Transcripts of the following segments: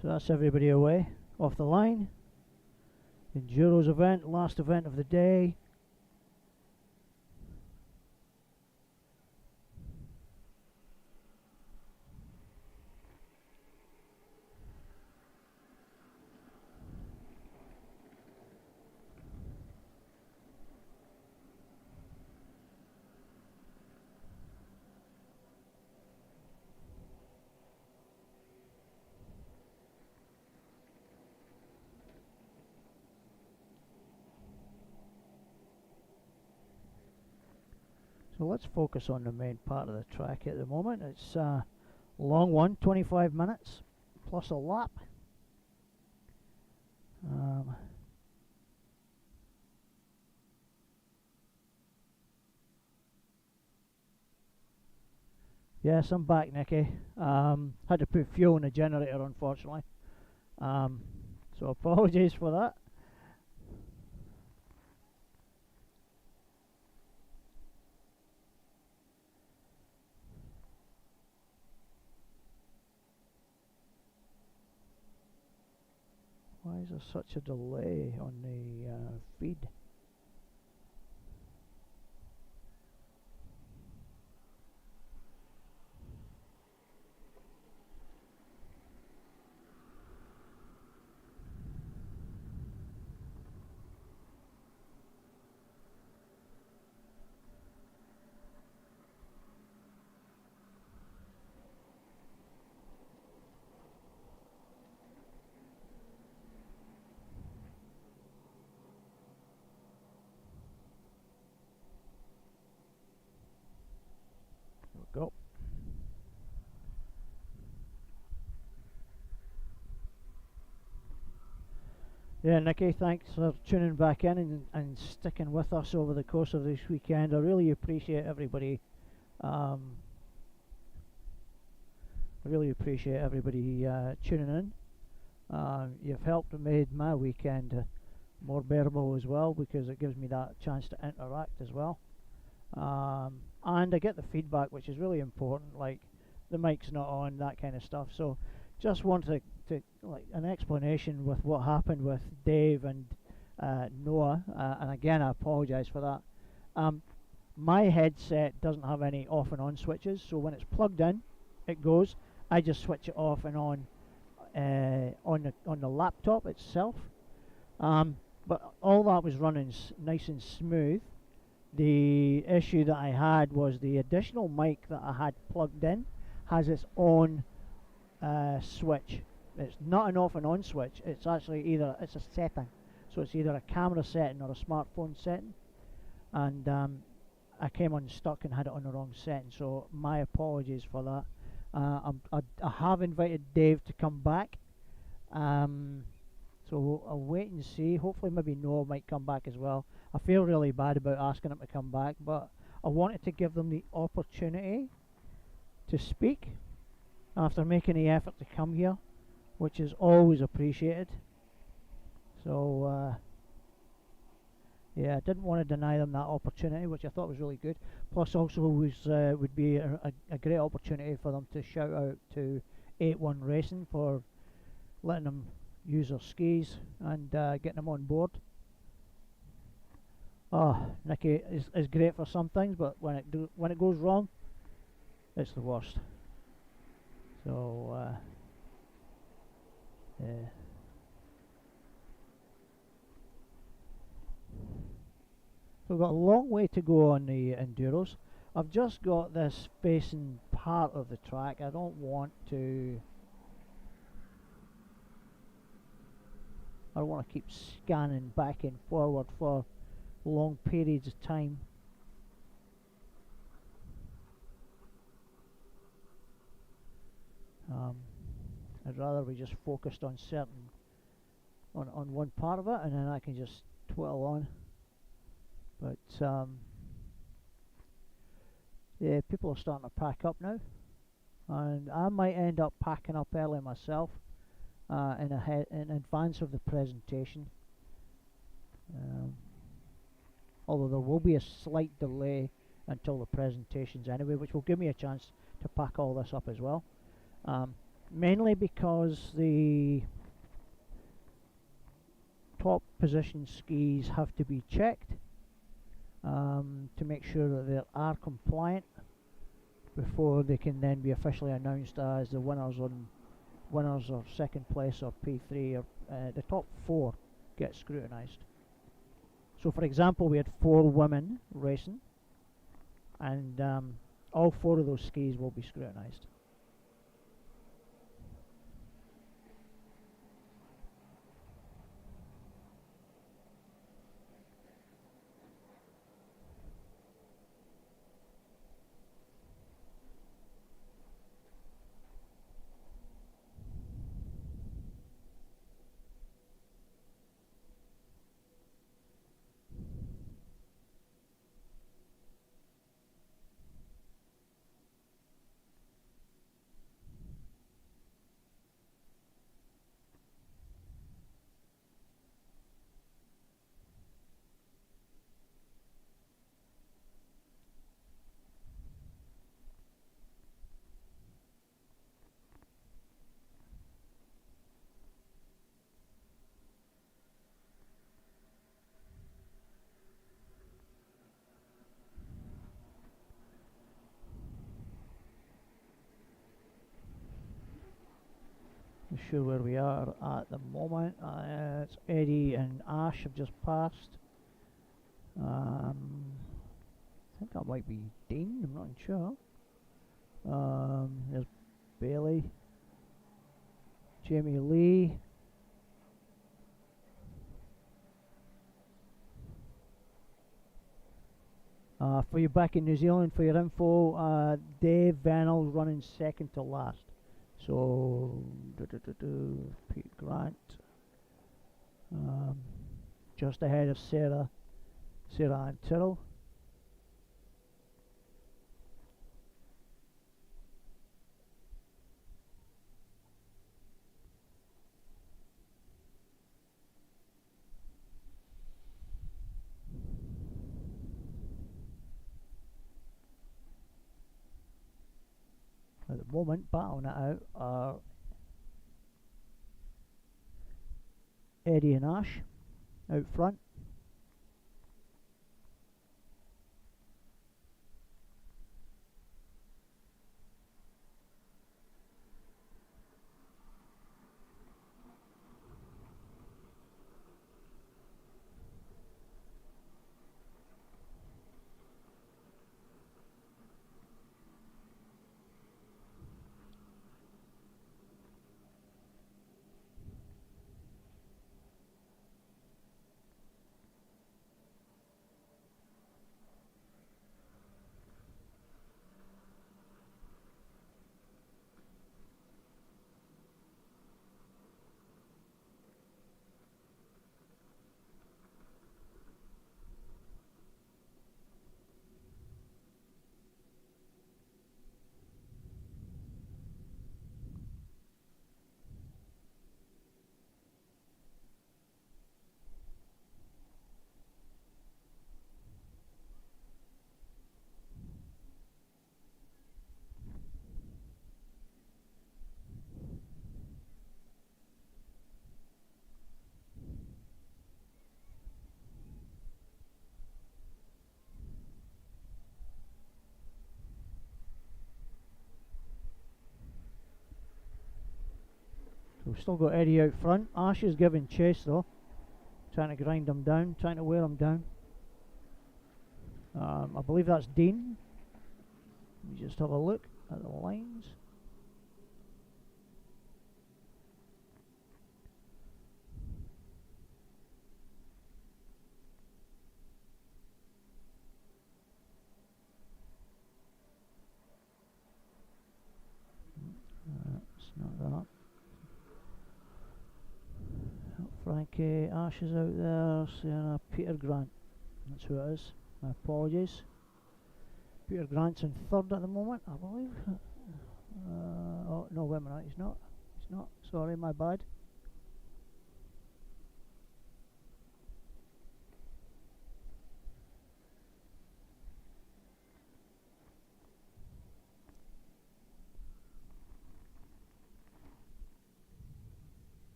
So that's everybody away, off the line. Enduros event, last event of the day. So let's focus on the main part of the track at the moment. It's a long one, 25 minutes plus a lap. Yes, I'm back, Nicky. Had to put fuel in the generator, unfortunately. So apologies for that. Why is there such a delay on the feed? There we go. Yeah, Nicky, thanks for tuning back in and sticking with us over the course of this weekend. I really appreciate everybody. I really appreciate everybody tuning in. You've helped made my weekend more bearable as well, because it gives me that chance to interact as well. And I get the feedback, which is really important, like the mic's not on, that kind of stuff. So just want to like an explanation with what happened with Dave and Noah, and again I apologise for that. My headset doesn't have any off and on switches, so when it's plugged in it goes. I just switch it off and on the laptop itself, but all that was running nice and smooth. The issue that I had was the additional mic that I had plugged in has its own switch. It's not an off and on switch, it's actually it's a setting. So it's either a camera setting or a smartphone setting. And I came unstuck and had it on the wrong setting, so my apologies for that. I have invited Dave to come back. So I'll wait and see. Hopefully maybe Noah might come back as well. I feel really bad about asking him to come back, but I wanted to give them the opportunity to speak after making the effort to come here, which is always appreciated. So yeah, I didn't want to deny them that opportunity, which I thought was really good. Plus also would be a great opportunity for them to shout out to 8-1 Racing for letting them use their skis and getting them on board. Oh, Nicky is great for some things, but when it goes wrong, it's the worst. So yeah. So we've got a long way to go on the Enduros. I've just got this facing part of the track. I don't want to keep scanning back and forward for long periods of time. I'd rather we just focused on on one part of it, and then I can just twiddle on. But yeah, people are starting to pack up now, and I might end up packing up early myself in advance of the presentation. Although there will be a slight delay until the presentations anyway, which will give me a chance to pack all this up as well. mainly because the top position skis have to be checked to make sure that they are compliant before they can then be officially announced as the winners of second place or P3, or the top 4 get scrutinised. So for example, we had 4 women racing, and all 4 of those skis will be scrutinised. Not sure where we are at the moment. It's Eddie and Ash have just passed. I think that might be Dean, I'm not sure. There's Bailey, Jamie Lee. For you back in New Zealand, for your info, Dave Vernal's running second to last. So, Pete Grant, just ahead of Sarah and Tyrrell. At the moment, battling it out are Eddie and Ash out front. We've still got Eddie out front. Ash is giving chase though, trying to grind him down, trying to wear him down. I believe that's Dean. Let me just have a look at the lines. It's not that. Frankie Ash is out there, saying Peter Grant. That's who it is. My apologies. Peter Grant's in third at the moment, I believe. Oh, no, wait a minute, he's not. He's not. Sorry, my bad.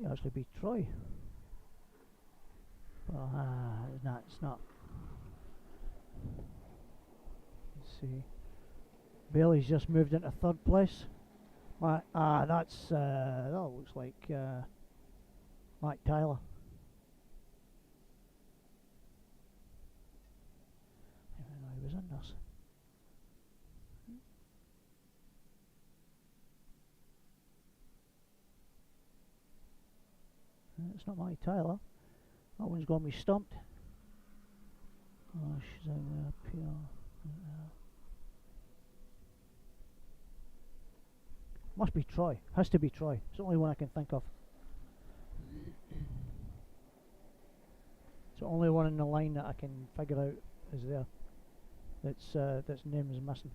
Might actually be Troy. Well, no, it's not. Let's see. Bailey's just moved into third place. That's that looks like Mike Tyler. I didn't know he was in this. It's not Mike Tyler. That one's got me stumped. Oh, she's out there, PR. Must be Troy. Has to be Troy. It's the only one I can think of. It's the only one in the line that I can figure out is there. That's name is missing.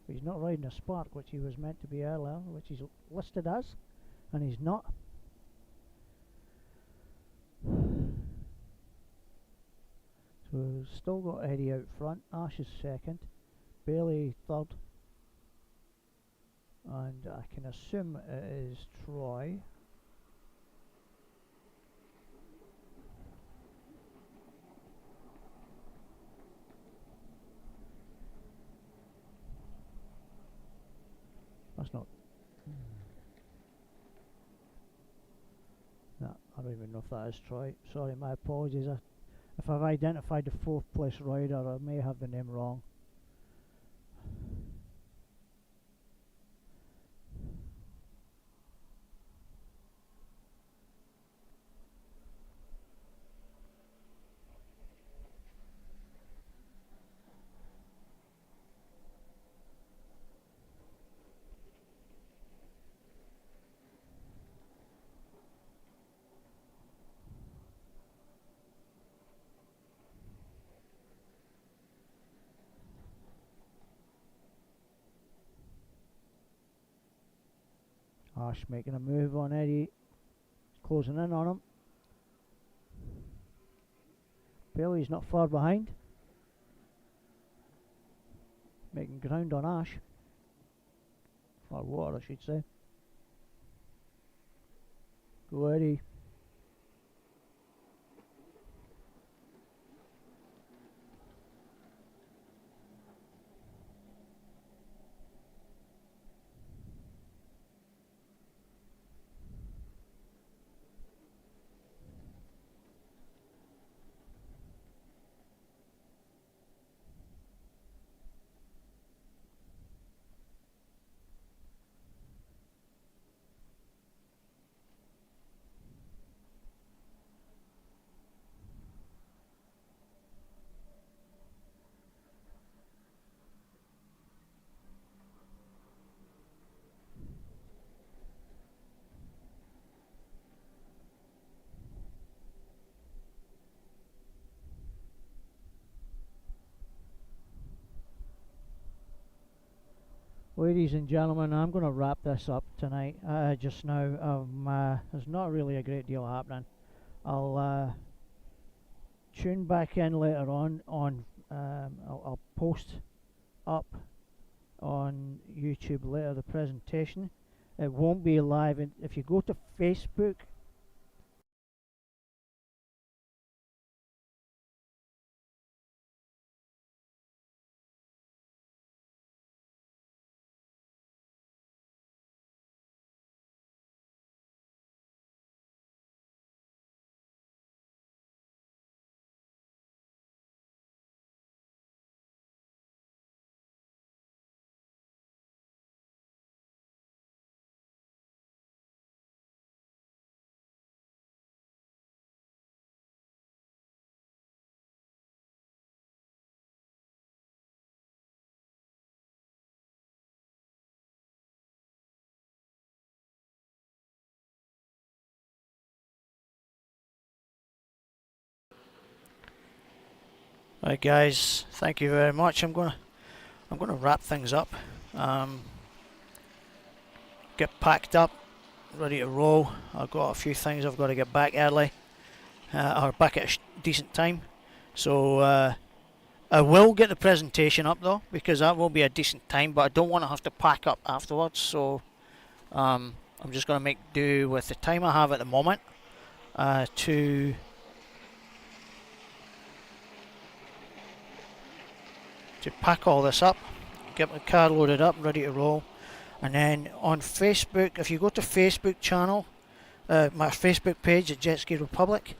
But he's not riding a Spark, which he was meant to be earlier, which he's listed as, and he's not. So we've still got Eddie out front. Ash is second. Bailey third. And I can assume it is Troy. That's not. No, I don't even know if that is Troy. Sorry, my apologies. If I've identified the fourth place rider, I may have the name wrong. Ash making a move on Eddie, closing in on him. Bailey's not far behind, making ground on Ash, or water I should say. Go Eddie. Ladies and gentlemen, I'm going to wrap this up tonight. Just now, there's not really a great deal happening. I'll tune back in later on. I'll post up on YouTube later the presentation. It won't be live. If you go to Facebook, right guys, thank you very much. I'm gonna wrap things up. Get packed up, ready to roll. I've got a few things I've got to get back early, or back at a decent time. So I will get the presentation up though, because that will be a decent time. But I don't want to have to pack up afterwards. So I'm just going to make do with the time I have at the moment to pack all this up, get my car loaded up, ready to roll. And then on Facebook, if you go to Facebook channel, my Facebook page at Jet Ski Republic,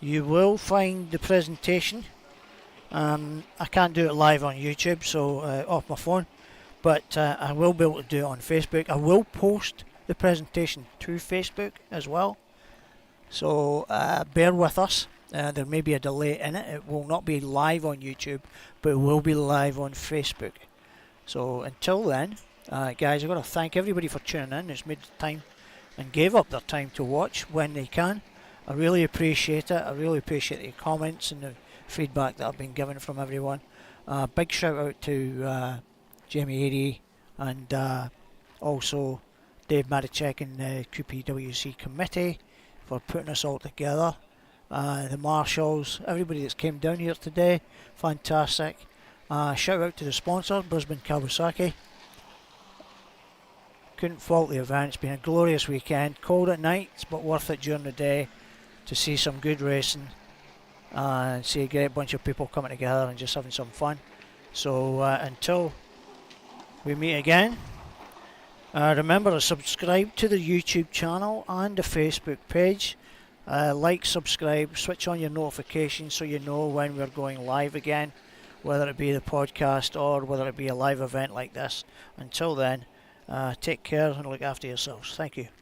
you will find the presentation. I can't do it live on YouTube, so off my phone, but I will be able to do it on Facebook. I will post the presentation to Facebook as well, so bear with us. There may be a delay in it. It will not be live on YouTube, but it will be live on Facebook. So until then, guys, I've got to thank everybody for tuning in. It's made the time and gave up their time to watch when they can. I really appreciate it. I really appreciate the comments and the feedback that I've been given from everyone. Big shout out to Jamie Eadie and also Dave Marichek and the QPWC committee for putting us all together. The marshals, everybody that's came down here today, fantastic. Shout out to the sponsor, Brisbane Kawasaki. Couldn't fault the event. It's been a glorious weekend. Cold at nights, but worth it during the day to see some good racing and see a great bunch of people coming together and just having some fun. So until we meet again, remember to subscribe to the YouTube channel and the Facebook page. Like, subscribe, switch on your notifications so you know when we're going live again, whether it be the podcast or whether it be a live event like this. Until then, take care and look after yourselves. Thank you.